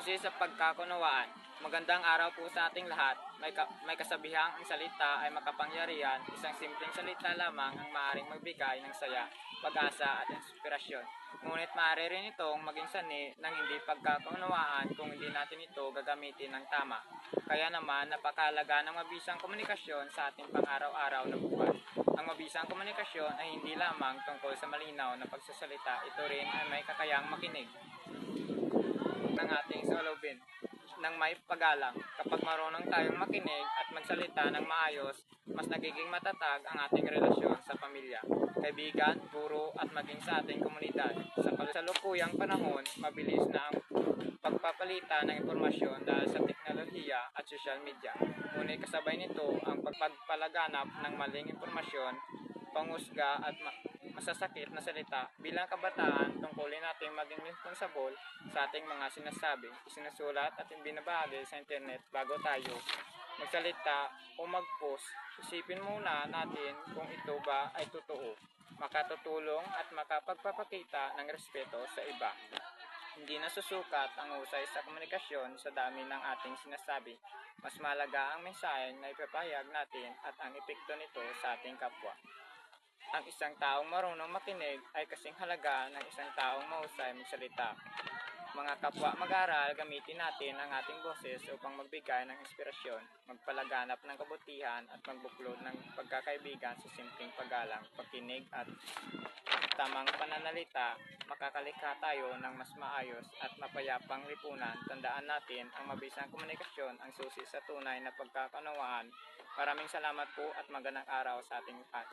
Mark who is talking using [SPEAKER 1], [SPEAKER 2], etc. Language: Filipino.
[SPEAKER 1] susi sa pagkakunawaan. Magandang araw po sa ating lahat. May kasabihang ang salita ay makapangyarihan. Isang simpleng salita lamang ang maaaring magbigay ng saya, pag-asa at inspirasyon. Ngunit maaari rin itong maging sani ng hindi pagkakunawaan kung hindi natin ito gagamitin ng tama. Kaya naman, napakahalaga ng mabisang komunikasyon sa ating pang-araw-araw na buhay. Ang mabisang komunikasyon ay hindi lamang tungkol sa malinaw na pagsasalita, ito rin ay may kakayang makinig ng ating saloobin ng may paggalang. Kapag marunong tayong makinig at magsalita ng maayos, mas nagiging matatag ang ating relasyon sa pamilya, kaibigan, guro at maging sa ating komunidad. Sa kasalukuyang panahon, mabilis na ang pagpapalitan ng impormasyon dahil sa teknolohiya at social media. Ngunit kasabay nito ang pagpapalaganap ng maling impormasyon, pangusga at masasakit na salita. Bilang kabataan, tungkulin natin maging responsable sa ating mga sinasabi, isinusulat at ibinabahagi sa internet bago tayo magsalita o mag-post. Isipin muna natin kung ito ba ay totoo, makatutulong at makapagpapakita ng respeto sa iba. Hindi nasusukat ang husay sa komunikasyon sa dami ng ating sinasabi. Mas mahalaga ang mensahe na ipapahayag natin at ang epekto nito sa ating kapwa. Ang isang taong marunong makinig ay kasing halaga ng isang taong mahusay magsalita. Mga kapwa mag-aaral, gamitin natin ang ating boses upang magbigay ng inspirasyon, magpalaganap ng kabutihan at magbuklod ng pagkakaibigan sa simpleng paggalang, pakinig at tamang pananalita. Makakalikha tayo ng mas maayos at mapayapang lipunan. Tandaan natin, ang mabisang komunikasyon ang susi sa tunay na pagkakunawaan. Maraming salamat po at magandang araw sa ating lahat.